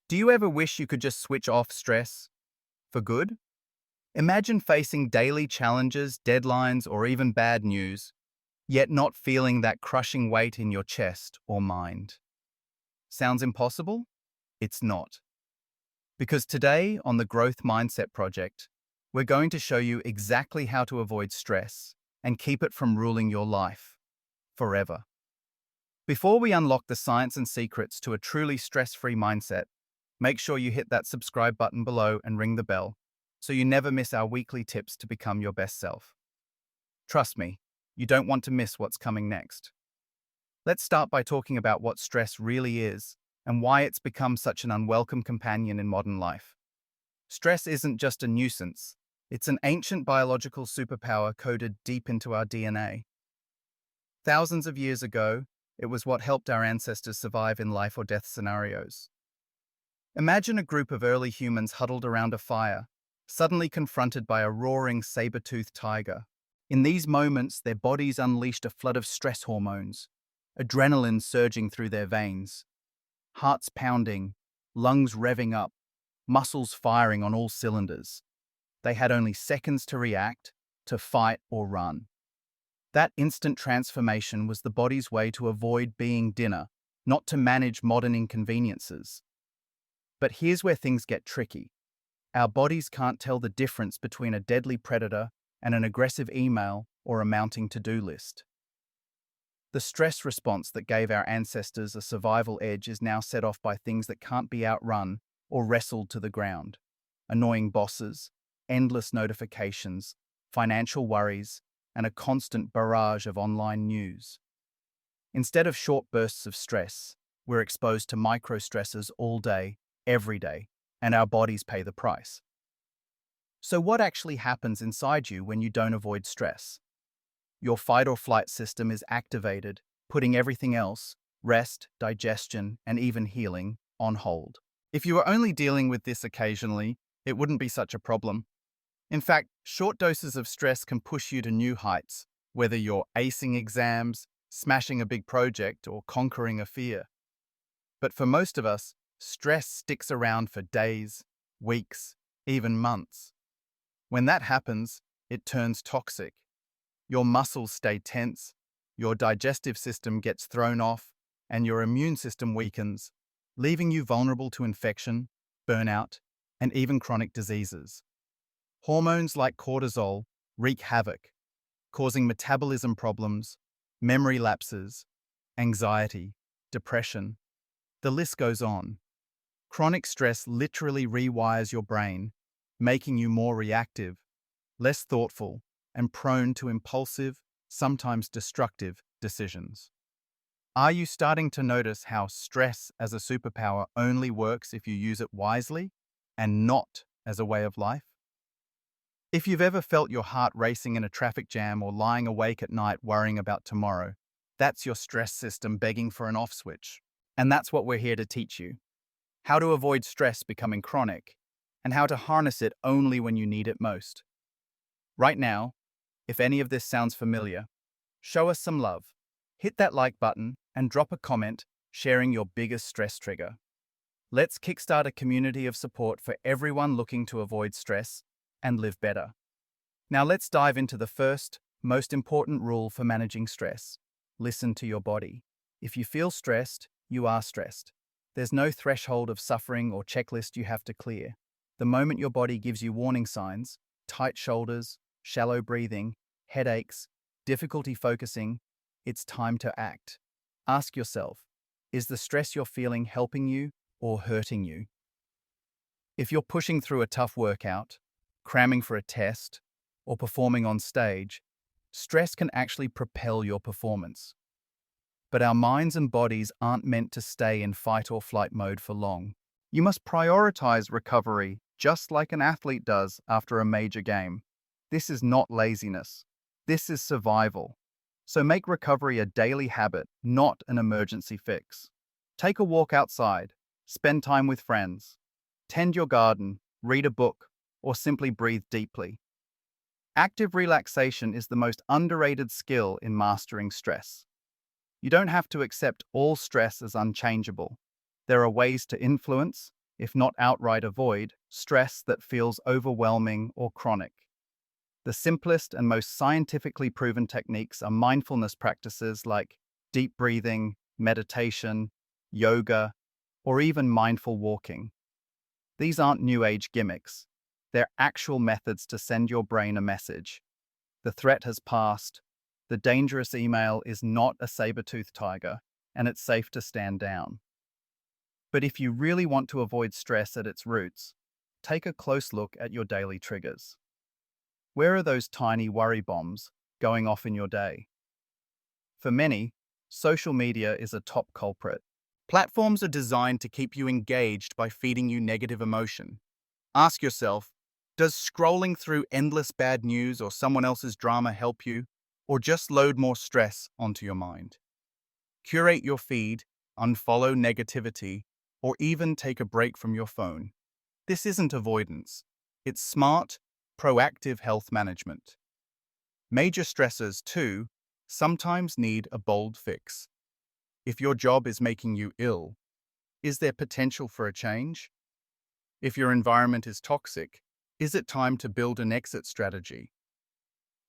Do you ever wish you could just switch off stress for good? Imagine facing daily challenges, deadlines, or even bad news, yet not feeling that crushing weight in your chest or mind. Sounds impossible? It's not. Because today, on the Growth Mindset Project, we're going to show you exactly how to avoid stress and keep it from ruling your life forever. Before we unlock the science and secrets to a truly stress-free mindset, make sure you hit that subscribe button below and ring the bell so you never miss our weekly tips to become your best self. Trust me, you don't want to miss what's coming next. Let's start by talking about what stress really is and why it's become such an unwelcome companion in modern life. Stress isn't just a nuisance, it's an ancient biological superpower coded deep into our DNA. Thousands of years ago, it was what helped our ancestors survive in life or death scenarios. Imagine a group of early humans huddled around a fire, suddenly confronted by a roaring saber-toothed tiger. In these moments, their bodies unleashed a flood of stress hormones, adrenaline surging through their veins, hearts pounding, lungs revving up, muscles firing on all cylinders. They had only seconds to react, to fight or run. That instant transformation was the body's way to avoid being dinner, not to manage modern inconveniences. But here's where things get tricky. Our bodies can't tell the difference between a deadly predator and an aggressive email or a mounting to-do list. The stress response that gave our ancestors a survival edge is now set off by things that can't be outrun or wrestled to the ground. Annoying bosses, endless notifications, financial worries, and a constant barrage of online news. Instead of short bursts of stress, we're exposed to micro-stressors all day, every day, and our bodies pay the price. So what actually happens inside you when you don't avoid stress? Your fight or flight system is activated, putting everything else, rest, digestion, and even healing, on hold. If you were only dealing with this occasionally, it wouldn't be such a problem. In fact, short doses of stress can push you to new heights, whether you're acing exams, smashing a big project, or conquering a fear. But for most of us, stress sticks around for days, weeks, even months. When that happens, it turns toxic. Your muscles stay tense, your digestive system gets thrown off, and your immune system weakens, leaving you vulnerable to infection, burnout, and even chronic diseases. Hormones like cortisol wreak havoc, causing metabolism problems, memory lapses, anxiety, depression. The list goes on. Chronic stress literally rewires your brain, making you more reactive, less thoughtful, and prone to impulsive, sometimes destructive decisions. Are you starting to notice how stress as a superpower only works if you use it wisely and not as a way of life? If you've ever felt your heart racing in a traffic jam or lying awake at night worrying about tomorrow, that's your stress system begging for an off switch. And that's what we're here to teach you. How to avoid stress becoming chronic, and how to harness it only when you need it most. Right now, if any of this sounds familiar, show us some love. Hit that like button and drop a comment sharing your biggest stress trigger. Let's kickstart a community of support for everyone looking to avoid stress and live better. Now let's dive into the first, most important rule for managing stress. Listen to your body. If you feel stressed, you are stressed. There's no threshold of suffering or checklist you have to clear. The moment your body gives you warning signs, tight shoulders, shallow breathing, headaches, difficulty focusing, it's time to act. Ask yourself, is the stress you're feeling helping you or hurting you? If you're pushing through a tough workout, cramming for a test, or performing on stage, stress can actually propel your performance. But our minds and bodies aren't meant to stay in fight or flight mode for long. You must prioritize recovery just like an athlete does after a major game. This is not laziness. This is survival. So make recovery a daily habit, not an emergency fix. Take a walk outside, spend time with friends, tend your garden, read a book, or simply breathe deeply. Active relaxation is the most underrated skill in mastering stress. You don't have to accept all stress as unchangeable. There are ways to influence, if not outright avoid, stress that feels overwhelming or chronic. The simplest and most scientifically proven techniques are mindfulness practices like deep breathing, meditation, yoga, or even mindful walking. These aren't new age gimmicks. They're actual methods to send your brain a message. The threat has passed. The dangerous email is not a saber-toothed tiger, and it's safe to stand down. But if you really want to avoid stress at its roots, take a close look at your daily triggers. Where are those tiny worry bombs going off in your day? For many, social media is a top culprit. Platforms are designed to keep you engaged by feeding you negative emotion. Ask yourself, does scrolling through endless bad news or someone else's drama help you, or just load more stress onto your mind? Curate your feed, unfollow negativity, or even take a break from your phone. This isn't avoidance. It's smart, proactive health management. Major stressors, too, sometimes need a bold fix. If your job is making you ill, is there potential for a change? If your environment is toxic, is it time to build an exit strategy?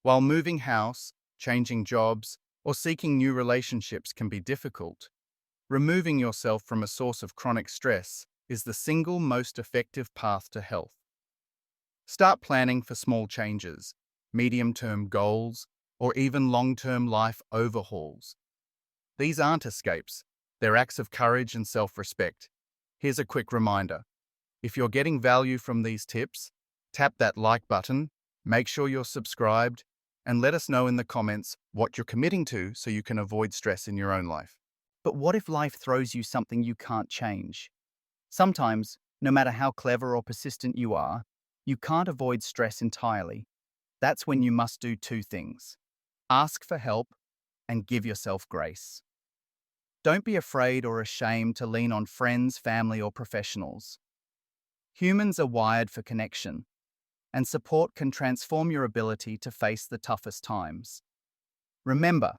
While moving house, changing jobs, or seeking new relationships can be difficult, removing yourself from a source of chronic stress is the single most effective path to health. Start planning for small changes, medium-term goals, or even long-term life overhauls. These aren't escapes, they're acts of courage and self-respect. Here's a quick reminder. If you're getting value from these tips, tap that like button, make sure you're subscribed, and let us know in the comments what you're committing to so you can avoid stress in your own life. But what if life throws you something you can't change? Sometimes, no matter how clever or persistent you are, you can't avoid stress entirely. That's when you must do two things. Ask for help and give yourself grace. Don't be afraid or ashamed to lean on friends, family, or professionals. Humans are wired for connection, and support can transform your ability to face the toughest times. Remember,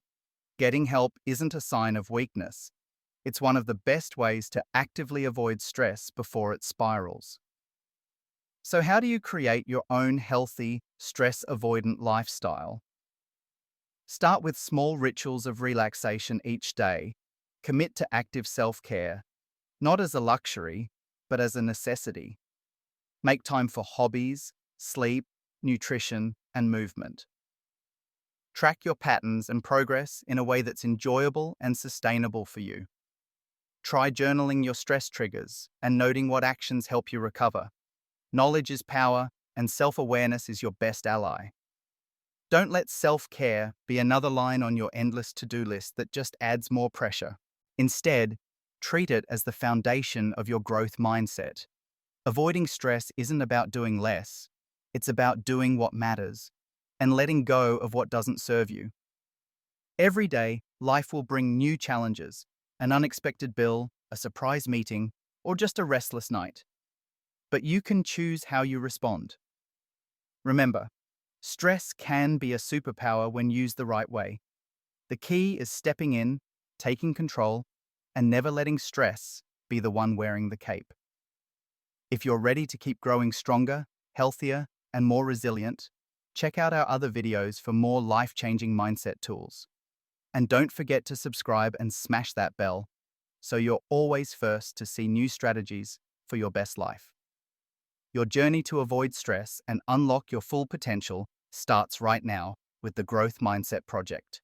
getting help isn't a sign of weakness. It's one of the best ways to actively avoid stress before it spirals. So how do you create your own healthy, stress-avoidant lifestyle? Start with small rituals of relaxation each day. Commit to active self-care, not as a luxury, but as a necessity. Make time for hobbies, sleep, nutrition, and movement. Track your patterns and progress in a way that's enjoyable and sustainable for you. Try journaling your stress triggers and noting what actions help you recover. Knowledge is power, and self-awareness is your best ally. Don't let self-care be another line on your endless to-do list that just adds more pressure. Instead, treat it as the foundation of your growth mindset. Avoiding stress isn't about doing less, it's about doing what matters and letting go of what doesn't serve you. Every day, life will bring new challenges, an unexpected bill, a surprise meeting, or just a restless night. But you can choose how you respond. Remember, stress can be a superpower when used the right way. The key is stepping in, taking control, and never letting stress be the one wearing the cape. If you're ready to keep growing stronger, healthier, and more resilient, check out our other videos for more life-changing mindset tools. And don't forget to subscribe and smash that bell so you're always first to see new strategies for your best life. Your journey to avoid stress and unlock your full potential starts right now with the Growth Mindset Project.